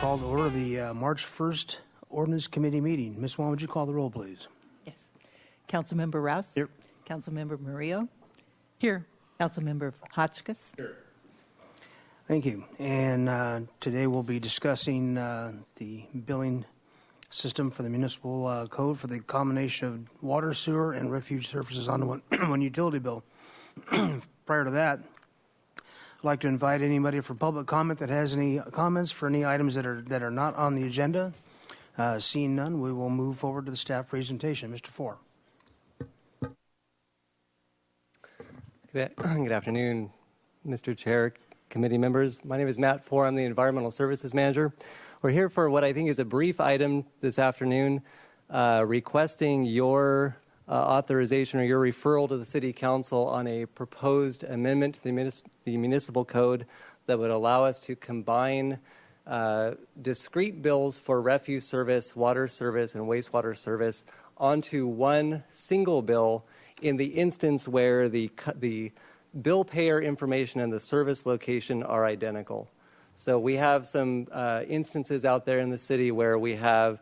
Call to order the March 1st Ordinance Committee meeting. Ms. Wong, would you call the roll, please? Yes. Councilmember Rouse? Here. Councilmember Murillo? Here. Councilmember Hotchkiss? Here. Thank you. And today we'll be discussing the billing system for the municipal code for the combination of water, sewer, and refuge services on one utility bill. Prior to that, I'd like to invite anybody for public comment that has any comments for any items that are not on the agenda. Seeing none, we will move forward to the staff presentation. Mr. Four. Good afternoon, Mr. Chair, committee members. My name is Matt Four. I'm the Environmental Services Manager. We're here for what I think is a brief item this afternoon, requesting your authorization or your referral to the City Council on a proposed amendment to the municipal code that would allow us to combine discrete bills for refuse service, water service, and wastewater service onto one single bill in the instance where the bill payer information and the service location are identical. So we have some instances out there in the city where we have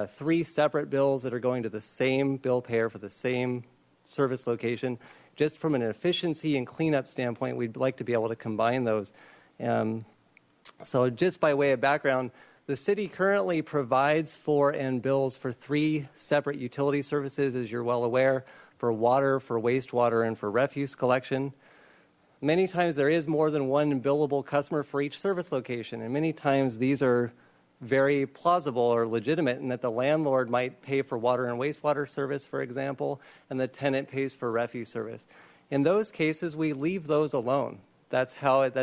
3 separate bills that are going to the same bill payer for the same service location. Just from an efficiency and cleanup standpoint, we'd like to be able to combine those. So just by way of background, the city currently provides for and bills for 3 separate utility services, as you're well aware, for water, for wastewater, and for refuse collection. Many times there is more than one billable customer for each service location, and many times these are very plausible or legitimate in that the landlord might pay for water and wastewater service, for example, and the tenant pays for refuse service. In those cases, we leave those alone. That's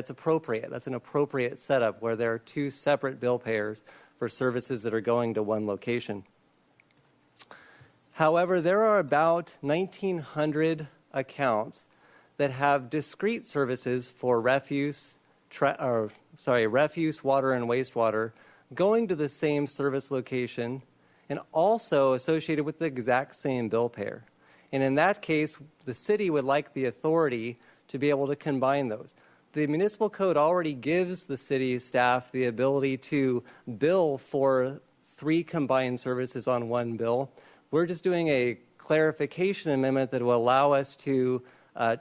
appropriate. That's an appropriate setup where there are 2 separate bill payers for services that are going to one location. However, there are about 1,900 accounts that have discrete services for refuse, water, and wastewater going to the same service location and also associated with the exact same bill payer. And in that case, the city would like the authority to be able to combine those. The municipal code already gives the city staff the ability to bill for 3 combined services on one bill. We're just doing a clarification amendment that will allow us to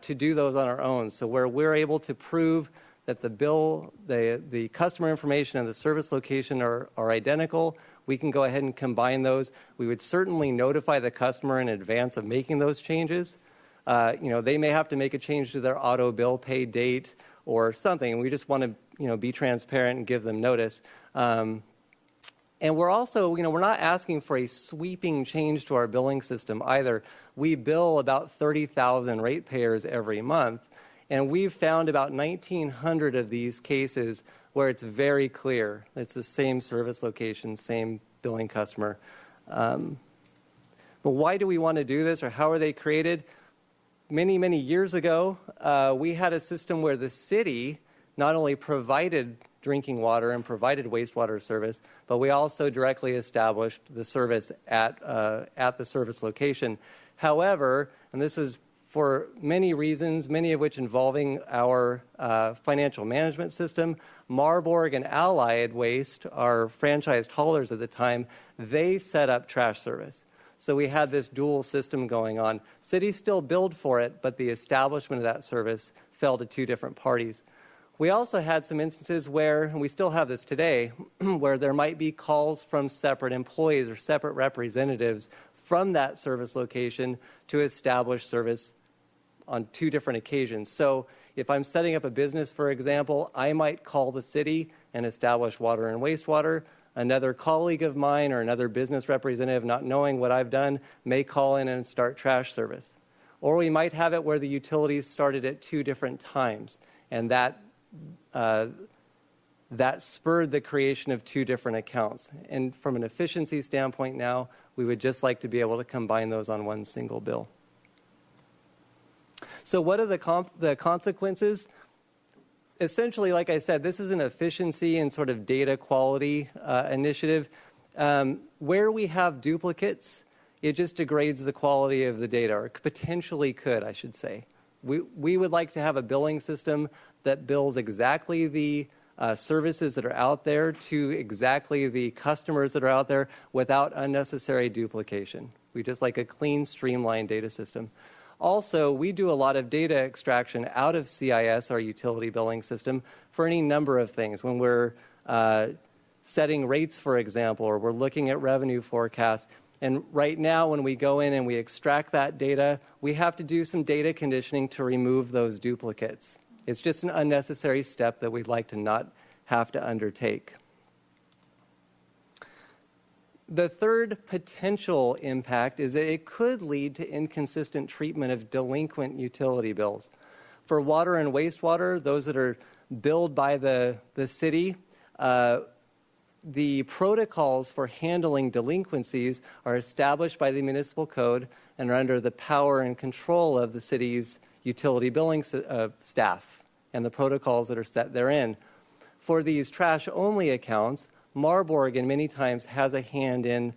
do those on our own. So where we're able to prove that the bill, the customer information and the service location are identical, we can go ahead and combine those. We would certainly notify the customer in advance of making those changes. They may have to make a change to their auto bill pay date or something. We just want to, be transparent and give them notice. And we're also, we're not asking for a sweeping change to our billing system either. We bill about 30,000 ratepayers every month, and we've found about 1,900 of these cases where it's very clear. It's the same service location, same billing customer. But why do we want to do this, or how are they created? Many, many years ago, we had a system where the city not only provided drinking water and provided wastewater service, but we also directly established the service at the service location. However, and this is for many reasons, many of which involving our financial management system, Marburg and Allied Waste, our franchised haulers at the time, they set up trash service. So we had this dual system going on. City still billed for it, but the establishment of that service fell to 2 different parties. We also had some instances where, and we still have this today, where there might be calls from separate employees or separate representatives from that service location to establish service on 2 different occasions. So if I'm setting up a business, for example, I might call the city and establish water and wastewater. Another colleague of mine or another business representative, not knowing what I've done, may call in and start trash service. Or we might have it where the utilities started at 2 different times, and that spurred the creation of 2 different accounts. And from an efficiency standpoint now, we would just like to be able to combine those on one single bill. So what are the consequences? Essentially, like I said, this is an efficiency and sort of data quality initiative. Where we have duplicates, it just degrades the quality of the data, or potentially could, I should say. We would like to have a billing system that bills exactly the services that are out there to exactly the customers that are out there without unnecessary duplication. We just like a clean, streamlined data system. Also, we do a lot of data extraction out of CIS, our utility billing system, for any number of things. When we're setting rates, for example, or we're looking at revenue forecasts. And right now, when we go in and we extract that data, we have to do some data conditioning to remove those duplicates. It's just an unnecessary step that we'd like to not have to undertake. The third potential impact is that it could lead to inconsistent treatment of delinquent utility bills. For water and wastewater, those that are billed by the city, the protocols for handling delinquencies are established by the municipal code and are under the power and control of the city's utility billing staff and the protocols that are set therein. For these trash-only accounts, Marburg, and many times, has a hand in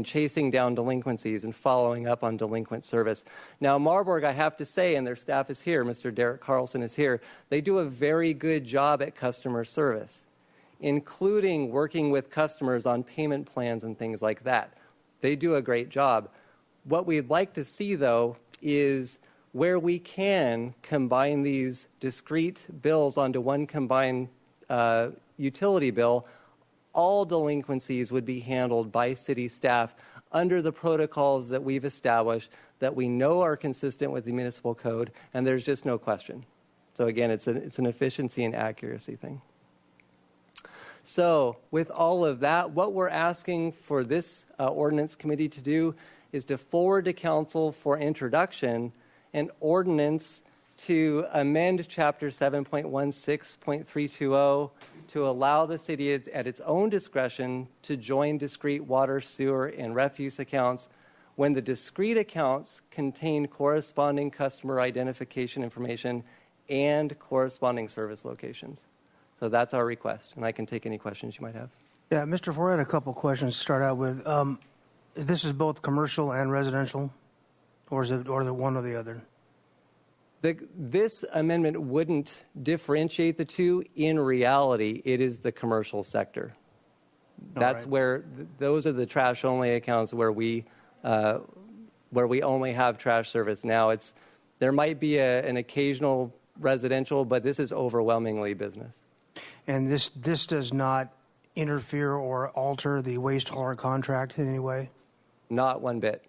chasing down delinquencies and following up on delinquent service. Now, Marburg, I have to say, and their staff is here, Mr. Derek Carlson is here, they do a very good job at customer service, including working with customers on payment plans and things like that. They do a great job. What we'd like to see, though, is where we can combine these discrete bills onto one combined utility bill, all delinquencies would be handled by city staff under the protocols that we've established that we know are consistent with the municipal code, and there's just no question. So again, it's an efficiency and accuracy thing. So with all of that, what we're asking for this ordinance committee to do is to forward to council for introduction an ordinance to amend Chapter 7.16.320 to allow the city at its own discretion to join discrete water, sewer, and refuse accounts when the discrete accounts contain corresponding customer identification information and corresponding service locations. So that's our request, and I can take any questions you might have. Yeah, Mr. Ford, I had a couple questions to start out with. This is both commercial and residential, or is it one or the other? This amendment wouldn't differentiate the two. In reality, it is the commercial sector. That's right. Where those are the trash-only accounts where we only have trash service. Now, there might be an occasional residential, but this is overwhelmingly business. And this does not interfere or alter the waste hauler contract in any way? Not one bit.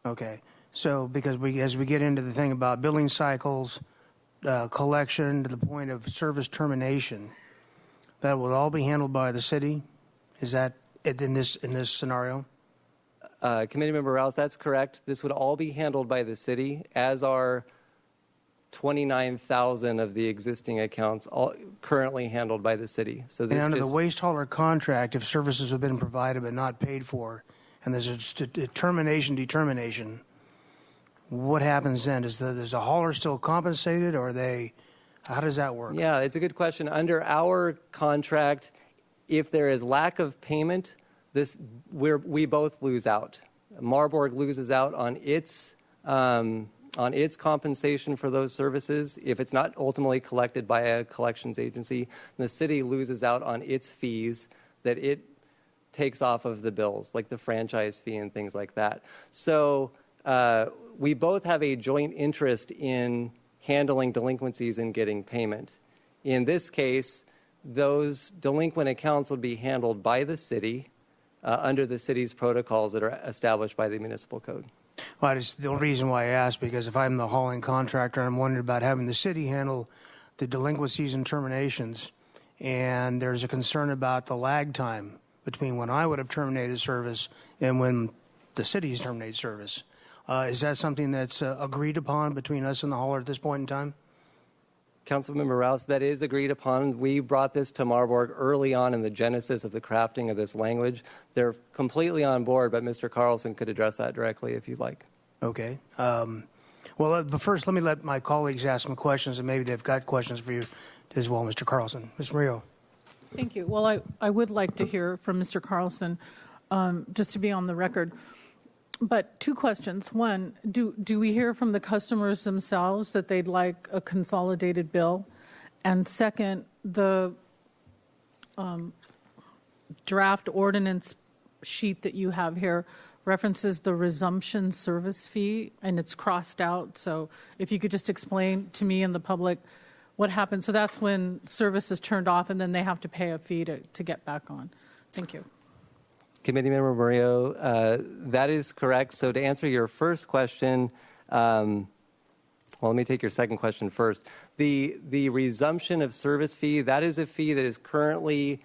Okay. So because as we get into the thing about billing cycles, collection to the point of service termination, that will all be handled by the city? Is that in this scenario? Committee Member Rouse, that's correct. This would all be handled by the city, as are 29,000 of the existing accounts all currently handled by the city. So this and under the waste hauler contract, if services have been provided but not paid for, and there's a determination, what happens then? Is the hauler still compensated, or how does that work? Yeah, it's a good question. Under our contract, if there is lack of payment, we both lose out. Marburg loses out on its compensation for those services. If it's not ultimately collected by a collections agency, the city loses out on its fees that it takes off of the bills, like the franchise fee and things like that. So we both have a joint interest in handling delinquencies and getting payment. In this case, those delinquent accounts would be handled by the city under the city's protocols that are established by the municipal code. Well, the only reason why I asked, because if I'm the hauling contractor, I'm wondering about having the city handle the delinquencies and terminations, and there's a concern about the lag time between when I would have terminated service and when the city's terminated service. Is that something that's agreed upon between us and the hauler at this point in time? Councilmember Rouse, that is agreed upon. We brought this to Marburg early on in the genesis of the crafting of this language. They're completely on board, but Mr. Carlson could address that directly if you'd like. Okay. But first, let me let my colleagues ask some questions, and maybe they've got questions for you as well, Mr. Carlson. Ms. Murillo. Thank you. Well, I would like to hear from Mr. Carlson, just to be on the record. But two questions. One, do we hear from the customers themselves that they'd like a consolidated bill? And second, the draft ordinance sheet that you have here references the resumption service fee, and it's crossed out. So if you could just explain to me and the public what happens. So that's when service is turned off, and then they have to pay a fee to get back on. Thank you. Committee Member Murillo, that is correct. So to answer your first question, well, let me take your second question first. The resumption of service fee, that is a fee that is currently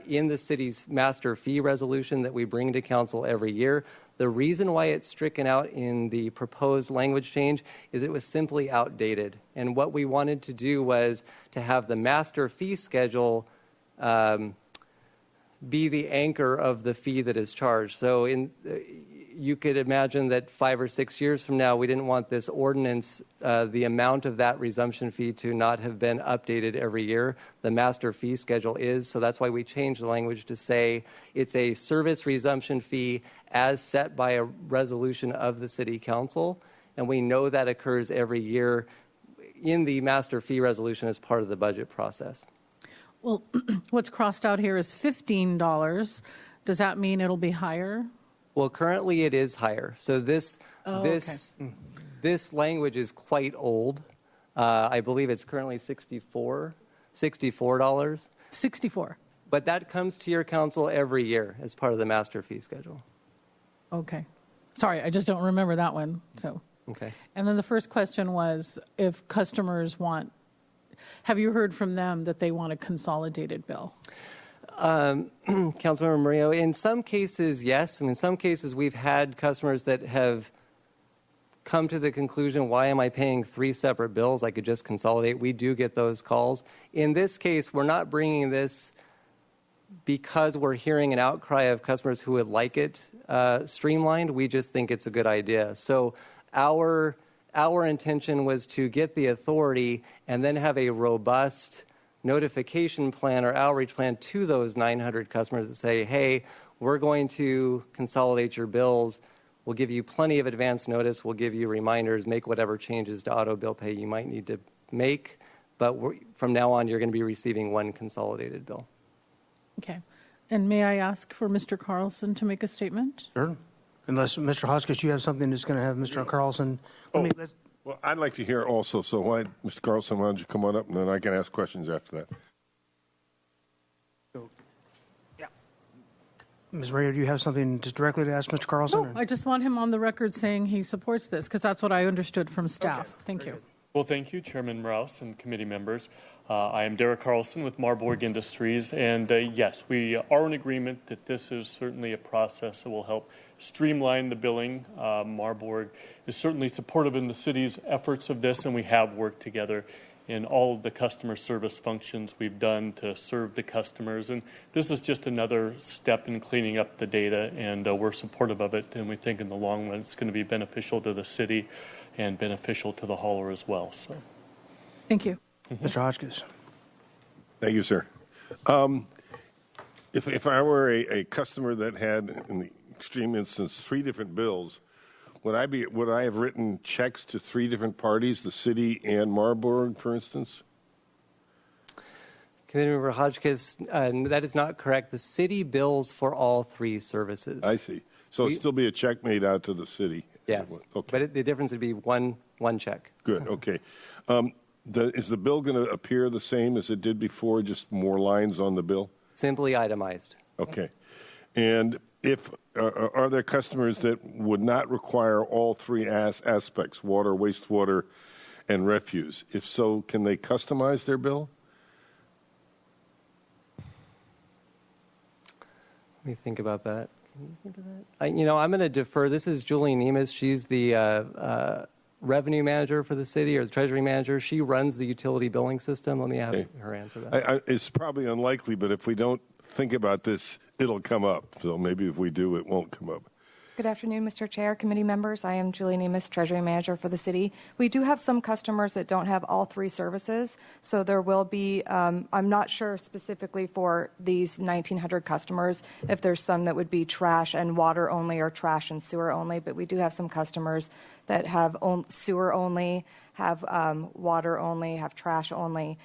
in the city's master fee resolution that we bring to council every year. The reason why it's stricken out in the proposed language change is it was simply outdated. And what we wanted to do was to have the master fee schedule be the anchor of the fee that is charged. So you could imagine that 5 or 6 years from now, we didn't want this ordinance, the amount of that resumption fee to not have been updated every year. The master fee schedule is, so that's why we changed the language to say it's a service resumption fee as set by a resolution of the city council. And we know that occurs every year in the master fee resolution as part of the budget process. Well, what's crossed out here is $15. Does that mean it'll be higher? Well, currently it is higher. So this language is quite old. I believe it's currently $64. 64. But that comes to your council every year as part of the master fee schedule. Okay. Sorry, I just don't remember that one. So. Okay. And then the first question was if customers want, have you heard from them that they want a consolidated bill? Councilmember Murillo, in some cases, yes. I mean, in some cases, we've had customers that have come to the conclusion, why am I paying 3 separate bills? I could just consolidate. We do get those calls. In this case, we're not bringing this because we're hearing an outcry of customers who would like it streamlined. We just think it's a good idea. So our intention was to get the authority and then have a robust notification plan or outreach plan to those 900 customers that say, hey, we're going to consolidate your bills. We'll give you plenty of advance notice. We'll give you reminders, make whatever changes to auto bill pay you might need to make. But from now on, you're going to be receiving one consolidated bill. Okay. And may I ask for Mr. Carlson to make a statement? Sure. Unless, Mr. Hotchkiss, you have something that's going to have Mr. Carlson. Well, I'd like to hear also, so Mr. Carlson, why don't you come on up, and then I can ask questions after that. Yeah. Ms. Mario, do you have something just directly to ask Mr. Carlson? No, I just want him on the record saying he supports this, because that's what I understood from staff. Okay. Thank you. Well, thank you, Chairman Rouse and committee members. I am Derek Carlson with Marburg Industries, and yes, we are in agreement that this is certainly a process that will help streamline the billing. Marburg is certainly supportive in the city's efforts of this, and we have worked together in all of the customer service functions we've done to serve the customers. And this is just another step in cleaning up the data, and we're supportive of it, and we think in the long run it's going to be beneficial to the city and beneficial to the hauler as well. So, thank you. Mr. Hotchkiss. Thank you, sir. If I were a customer that had, in the extreme instance, 3 different bills, would I have written checks to 3 different parties, the city and Marburg, for instance? Committee Member Hotchkiss, that is not correct. The city bills for all 3 services. I see. So it'd still be a check made out to the city? Yes. Okay. But the difference would be one check. Good, okay. Is the bill going to appear the same as it did before, just more lines on the bill? Simply itemized. Okay. And if are there customers that would not require all 3 aspects, water, wastewater, and refuse? If so, can they customize their bill? Let me think about that. Can you think of that? I'm going to defer. This is Julie Nemes. She's the revenue manager for the city, or the treasury manager. She runs the utility billing system. Let me have her answer that. It's probably unlikely, but if we don't think about this, it'll come up. So maybe if we do, it won't come up. Good afternoon, Mr. Chair, committee members. I am Julie Nemes, Treasury Manager for the city. We do have some customers that don't have all 3 services, so there will be, I'm not sure specifically for these 1,900 customers if there's some that would be trash and water only or trash and sewer only, but we do have some customers that have sewer only, have water only, have trash only.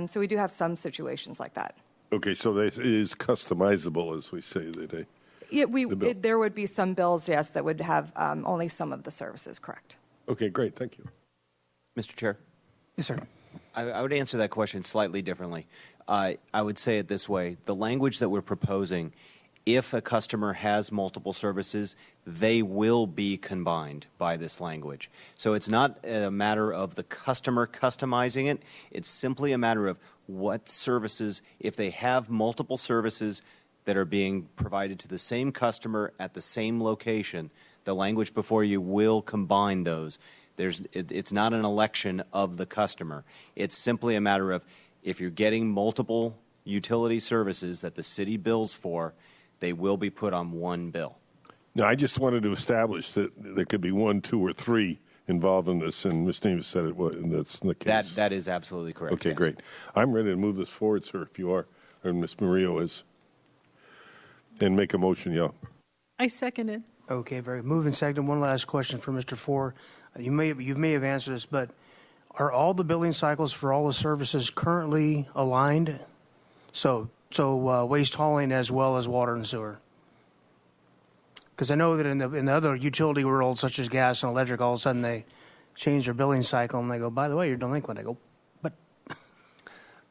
So we do have some situations like that. Okay, so this is customizable, as we say today. Yeah, The bill. there would be some bills, yes, that would have only some of the services, correct? Okay, great. Thank you. Mr. Chair, Yes, sir. I would answer that question slightly differently. I would say it this way. The language that we're proposing, if a customer has multiple services, they will be combined by this language. So it's not a matter of the customer customizing it. It's simply a matter of what services, if they have multiple services that are being provided to the same customer at the same location, the language before you will combine those. It's not an election of the customer. It's simply a matter of if you're getting multiple utility services that the city bills for, they will be put on one bill. Now, I just wanted to establish that there could be 1, 2, or 3 involved in this, and Ms. Davis said it was, and that's the case. That is absolutely correct. Okay, yes. great. I'm ready to move this forward, sir, if you are, or Ms. Murillo is, and make a motion, yeah. I second it. Okay, very moving. Second, one last question for Mr. Ford. You may have answered this, but are all the billing cycles for all the services currently aligned? So waste hauling as well as water and sewer. Because I know that in the other utility world, such as gas and electric, all of a sudden they change their billing cycle and they go, by the way, you're delinquent. I go, but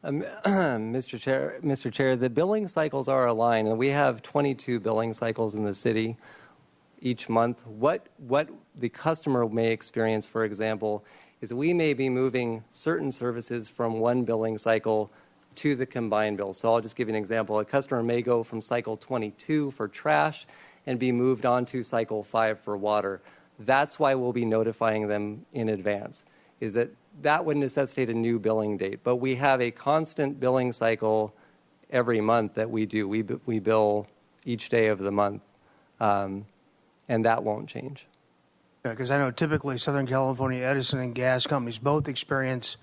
Mr. Chair, the billing cycles are aligned, and we have 22 billing cycles in the city each month. What the customer may experience, for example, is we may be moving certain services from one billing cycle to the combined bill. So I'll just give you an example. A customer may go from cycle 22 for trash and be moved on to cycle 5 for water. That's why we'll be notifying them in advance, is that would necessitate a new billing date. But we have a constant billing cycle every month that we do. We bill each day of the month, and that won't change. because I know typically Southern California Edison and gas companies both experience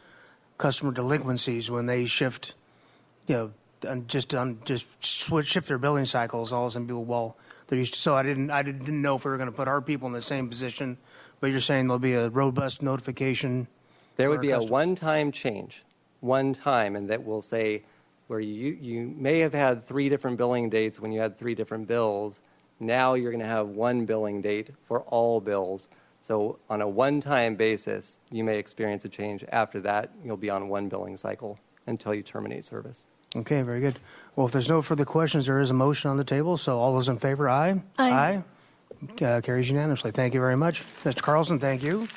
customer delinquencies when they shift, shift their billing cycles. All of a sudden, people, well, they're used to. So I didn't know if we were going to put our people in the same position. But you're saying there'll be a robust notification. There would be a one-time change, and that will say where you may have had 3 different billing dates when you had 3 different bills. Now you're going to have one billing date for all bills. So on a one-time basis, you may experience a change. After that, you'll be on one billing cycle until you terminate service. Okay, very good. Well, if there's no further questions, there is a motion on the table. So all those in favor, aye? Aye. Carries unanimously. Thank you very much. Mr. Carlson, thank you.